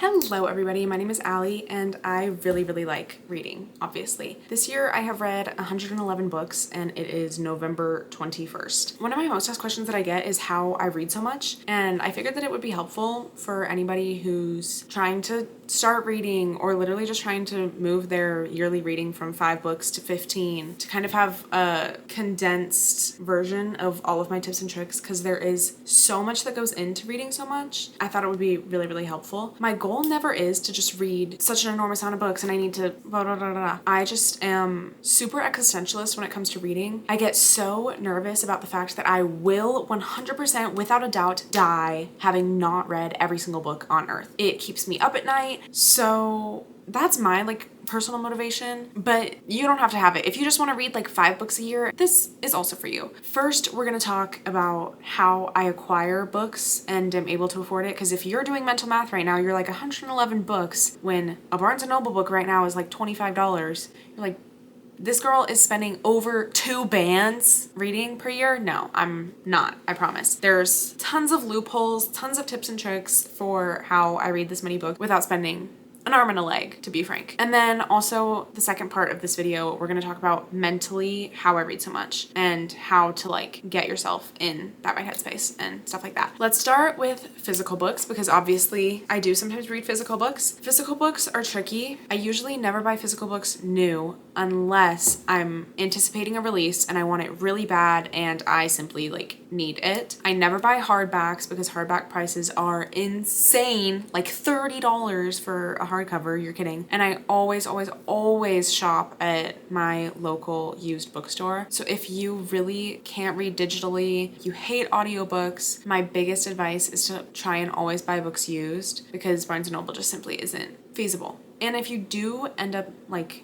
Hello everybody, my name is Allie and I really like reading, obviously. This year I have read 111 books and it is November 21st. One of my most asked questions that I get is how I read so much, and I figured that it would be helpful for anybody who's trying to start reading or literally just trying to move their yearly reading from 5 books to 15 to kind of have a condensed version of all of my tips and tricks, because there is so much that goes into reading so much. I thought it would be really helpful. My goal never is to just read such an enormous amount of books and I need to blah, blah, blah, blah. I just am super existentialist when it comes to reading. I get so nervous about the fact that I will 100% without a doubt die having not read every single book on earth. It keeps me up at night. So that's my personal motivation, but you don't have to have it. If you just want to read 5 books a year, this is also for you. First, we're going to talk about how I acquire books and am able to afford it, because if you're doing mental math right now, you're like 111 books when a Barnes & Noble book right now is like $25. You're like, this girl is spending over 2 bands reading per year. No, I'm not, I promise. There's tons of loopholes, tons of tips and tricks for how I read this many books without spending an arm and a leg, to be frank. And then also the second part of this video, we're going to talk about mentally how I read so much and how to get yourself in that right headspace and stuff like that. Let's start with physical books, because obviously I do sometimes read physical books. Physical books are tricky. I usually never buy physical books new unless I'm anticipating a release and I want it really bad and I simply need it. I never buy hardbacks because hardback prices are insane, like $30 for a hardcover. You're kidding. And I always shop at my local used bookstore. So if you really can't read digitally, you hate audiobooks, my biggest advice is to try and always buy books used, because Barnes & Noble just simply isn't feasible. And if you do end up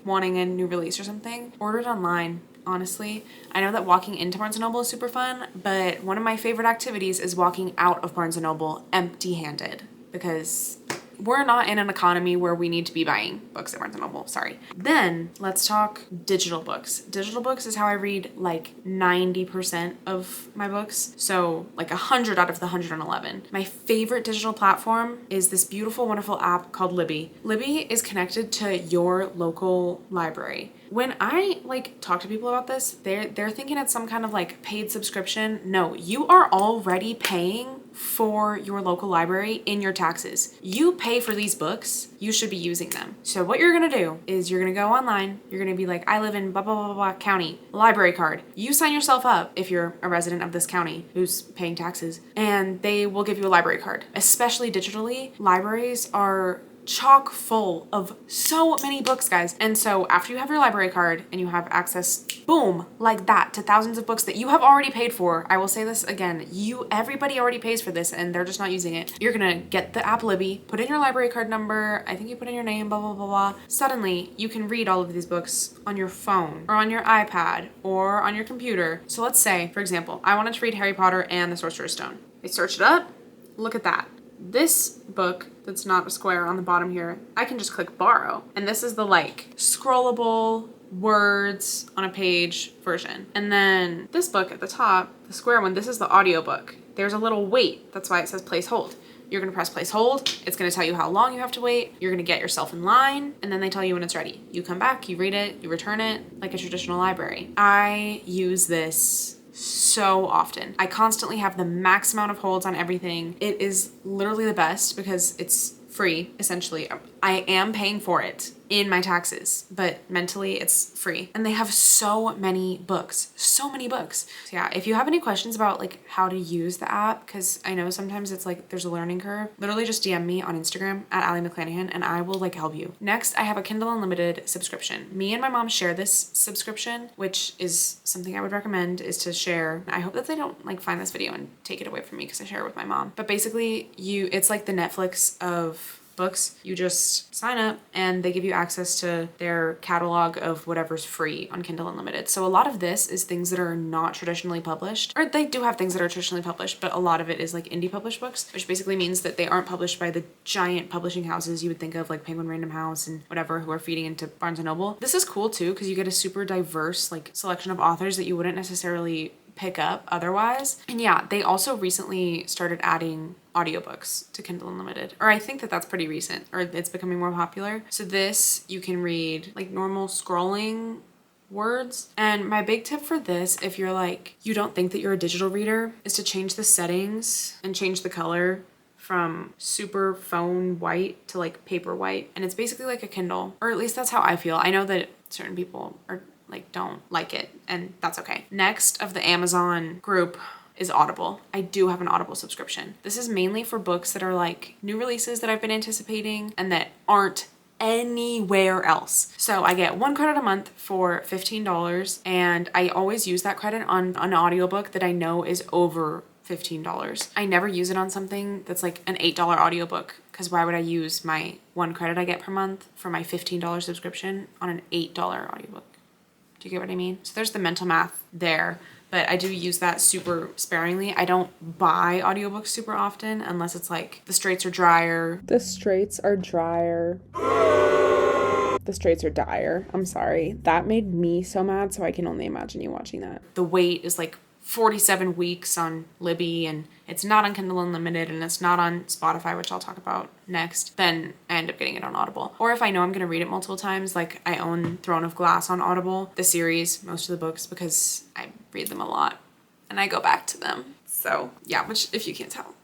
wanting a new release or something, order it online. Honestly, I know that walking into Barnes & Noble is super fun, but one of my favorite activities is walking out of Barnes & Noble empty-handed, because we're not in an economy where we need to be buying books at Barnes & Noble, sorry. Then let's talk digital books. Digital books is how I read 90% of my books. So 100 out of the 111. My favorite digital platform is this beautiful, wonderful app called Libby. Libby is connected to your local library. When I talk to people about this, they're thinking it's some kind of paid subscription. No, you are already paying for your local library in your taxes. You pay for these books, you should be using them. So what you're gonna do is you're gonna go online, you're gonna be I live in blah blah blah blah county, library card. You sign yourself up if you're a resident of this county who's paying taxes, and they will give you a library card. Especially digitally, libraries are chock full of so many books, guys. And so after you have your library card and you have access, boom, like that, to thousands of books that you have already paid for. I will say this again, everybody already pays for this and they're just not using it. You're gonna get the app Libby, put in your library card number, I think you put in your name, blah blah blah blah. Suddenly you can read all of these books on your phone or on your iPad or on your computer. So let's say, for example, I wanted to read Harry Potter and the Sorcerer's Stone. I searched it up, look at that. This book that's not a square on the bottom here, I can just click borrow. And this is the scrollable words on a page version. And then this book at the top, the square one, this is the audiobook. There's a little wait. That's why it says place hold. You're gonna press place hold. It's gonna tell you how long you have to wait. You're gonna get yourself in line, and then they tell you when it's ready. You come back, you read it, you return it like a traditional library. I use this so often. I constantly have the max amount of holds on everything. It is literally the best because it's free, essentially. I am paying for it in my taxes, but mentally it's free. And they have so many books, so many books. So yeah, if you have any questions about how to use the app, because I know sometimes it's there's a learning curve, literally just DM me on Instagram at Allie McClanahan and I will help you. Next, I have a Kindle Unlimited subscription. Me and my mom share this subscription, which is something I would recommend is to share. I hope that they don't find this video and take it away from me because I share it with my mom. But basically it's like the Netflix of books. You just sign up and they give you access to their catalog of whatever's free on Kindle Unlimited. So a lot of this is things that are not traditionally published, or they do have things that are traditionally published, but a lot of it is indie published books, which basically means that they aren't published by the giant publishing houses you would think of, Penguin Random House and whatever, who are feeding into Barnes & Noble. This is cool too because you get a super diverse selection of authors that you wouldn't necessarily pick up otherwise. And yeah, they also recently started adding audiobooks to Kindle Unlimited, or I think that that's pretty recent, or it's becoming more popular. So this, you can read like normal scrolling words. And my big tip for this, if you're like, you don't think that you're a digital reader, is to change the settings and change the color from super phone white to like paper white. And it's basically like a Kindle, or at least that's how I feel. I know that certain people are like, don't like it, and that's okay. Next of the Amazon group is Audible. I do have an Audible subscription. This is mainly for books that are like new releases that I've been anticipating and that aren't anywhere else. So I get 1 credit a month for $15, and I always use that credit on an audiobook that I know is over $15. I never use it on something that's like an $8 audiobook, because why would I use my 1 credit I get per month for my $15 subscription on an $8 audiobook? Do you get what I mean? So there's the mental math there. But I do use that super sparingly. I don't buy audiobooks super often unless it's like the Straits are drier. The Straits are drier. The Straits are dire. I'm sorry. That made me so mad, so I can only imagine you watching that. The wait is like 47 weeks on Libby, and it's not on Kindle Unlimited, and it's not on Spotify, which I'll talk about next. Then I end up getting it on Audible. Or if I know I'm going to read it multiple times, like I own Throne of Glass on Audible, the series, most of the books, because I read them a lot and I go back to them. So yeah, which if you can't tell,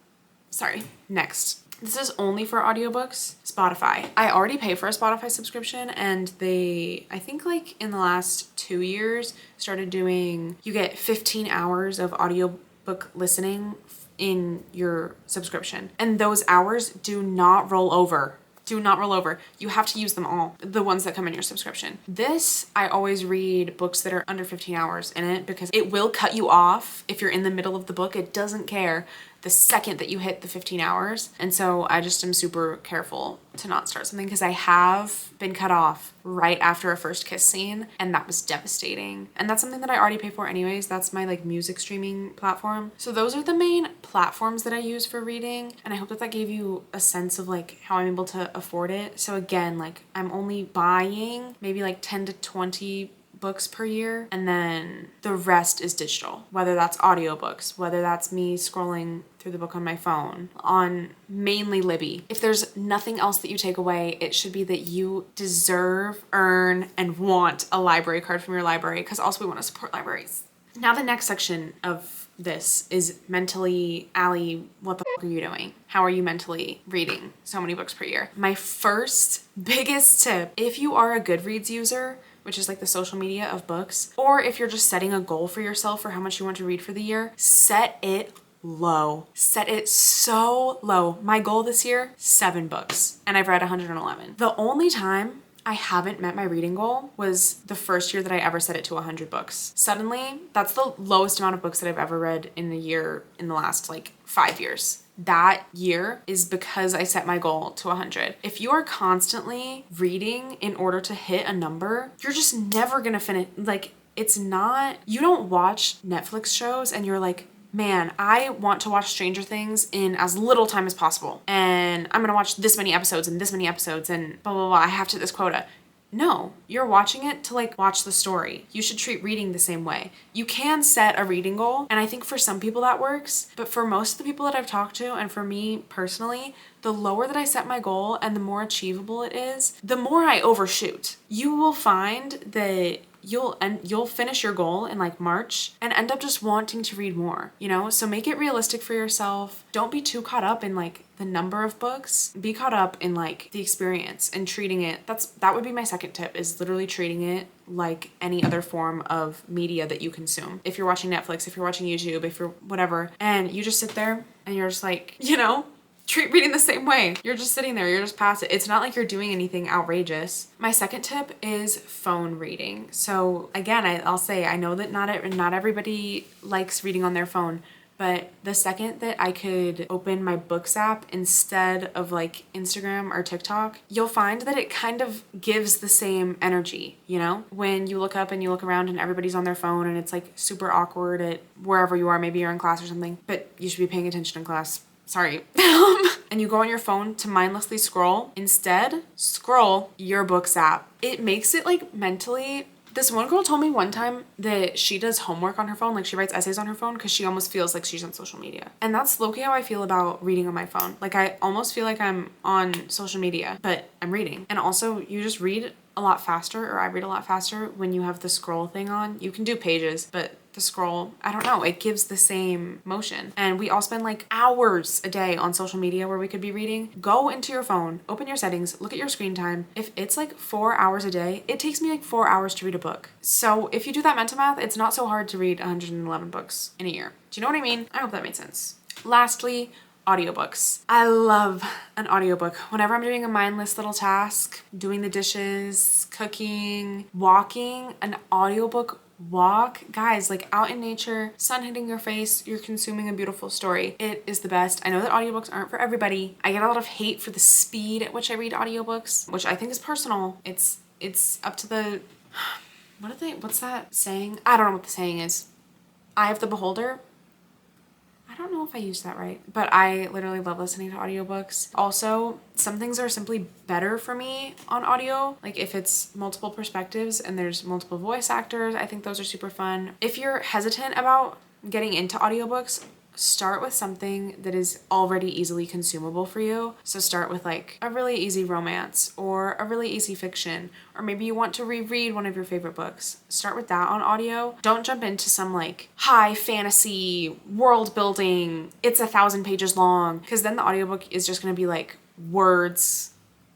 sorry. Next. This is only for audiobooks, Spotify. I already pay for a Spotify subscription, and they, I think like in the last 2 years, started doing, you get 15 hours of audiobook listening in your subscription. And those hours do not roll over. Do not roll over. You have to use them all, the ones that come in your subscription. This, I always read books that are under 15 hours in it, because it will cut you off if you're in the middle of the book. It doesn't care the second that you hit the 15 hours. And so I just am super careful to not start something, because I have been cut off right after a first kiss scene, and that was devastating. And that's something that I already pay for anyways. That's my like music streaming platform. So those are the main platforms that I use for reading, and I hope that that gave you a sense of like how I'm able to afford it. So again, like I'm only buying maybe like 10 to 20 books per year, and then the rest is digital, whether that's audiobooks, whether that's me scrolling through the book on my phone, on mainly Libby. If there's nothing else that you take away, it should be that you deserve, earn, and want a library card from your library, because also we want to support libraries. Now the next section of this is mentally, Allie, what the fuck are you doing? How are you mentally reading so many books per year? My first biggest tip, if you are a Goodreads user, which is like the social media of books, or if you're just setting a goal for yourself for how much you want to read for the year, set it low. Set it so low. My goal this year, 7 books, and I've read 111. The only time I haven't met my reading goal was the first year that I ever set it to 100 books. Suddenly, that's the lowest amount of books that I've ever read in a year in the last like 5 years. That year is because I set my goal to 100. If you are constantly reading in order to hit a number, you're just never gonna finish. Like, it's not, you don't watch Netflix shows and you're like, man, I want to watch Stranger Things in as little time as possible, and I'm gonna watch this many episodes and this many episodes and blah, blah, blah, I have to hit this quota. No, you're watching it to like watch the story. You should treat reading the same way. You can set a reading goal, and I think for some people that works, but for most of the people that I've talked to, and for me personally, the lower that I set my goal and the more achievable it is, the more I overshoot. You will find that you'll finish your goal in like March and end up just wanting to read more, you know? So make it realistic for yourself. Don't be too caught up in like the number of books. Be caught up in like the experience and treating it. That would be my second tip, is literally treating it like any other form of media that you consume. If you're watching Netflix, if you're watching YouTube, if you're whatever, and you just sit there and you're just like, you know, treat reading the same way. You're just sitting there, you're just passive. It's not like you're doing anything outrageous. My second tip is phone reading. So again, I'll say, I know that not everybody likes reading on their phone, but the second that I could open my books app instead of like Instagram or TikTok, you'll find that it kind of gives the same energy, you know? When you look up and you look around and everybody's on their phone and it's like super awkward at wherever you are, maybe you're in class or something, but you should be paying attention in class. Sorry. And you go on your phone to mindlessly scroll. Instead, scroll your books app. It makes it like mentally This one girl told me one time that she does homework on her phone, like she writes essays on her phone because she almost feels like she's on social media. And that's low-key how I feel about reading on my phone. Like I almost feel like I'm on social media, but I'm reading. And also you just read a lot faster, or I read a lot faster when you have the scroll thing on. You can do pages, but the scroll, I don't know, it gives the same motion. And we all spend like hours a day on social media where we could be reading. Go into your phone, open your settings, look at your screen time. If it's like 4 hours a day, it takes me like 4 hours to read a book. So if you do that mental math, it's not so hard to read 111 books in a year. Do you know what I mean? I hope that made sense. Lastly, audiobooks. I love an audiobook. Whenever I'm doing a mindless little task, doing the dishes, cooking, walking, an audiobook walk, guys, like out in nature, sun hitting your face, you're consuming a beautiful story. It is the best. I know that audiobooks aren't for everybody. I get a lot of hate for the speed at which I read audiobooks, which I think is personal. It's up to the what's that saying? I don't know what the saying is. Eye of the beholder. I don't know if I used that right, but I literally love listening to audiobooks. Also, some things are simply better for me on audio. Like if it's multiple perspectives and there's multiple voice actors, I think those are super fun. If you're hesitant about getting into audiobooks, start with something that is already easily consumable for you. So start with like a really easy romance or a really easy fiction, or maybe you want to reread one of your favorite books. Start with that on audio. Don't jump into some like high fantasy world building, it's 1,000 pages long, because then the audiobook is just going to be like words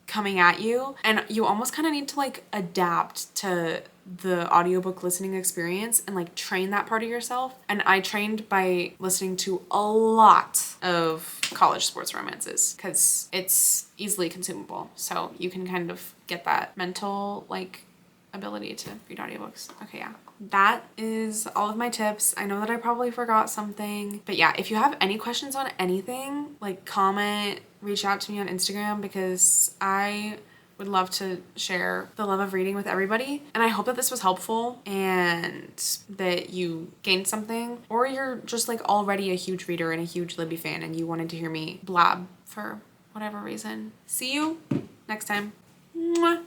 coming at you, and you almost kind of need to like adapt to the audiobook listening experience and like train that part of yourself. And I trained by listening to a lot of college sports romances because it's easily consumable, so you can kind of get that mental like ability to read audiobooks. Okay, yeah. That is all of my tips. I know that I probably forgot something, but yeah, if you have any questions on anything, like comment, reach out to me on Instagram, because I would love to share the love of reading with everybody. And I hope that this was helpful and that you gained something, or you're just like already a huge reader and a huge Libby fan and you wanted to hear me blab for whatever reason. See you next time. Mwah.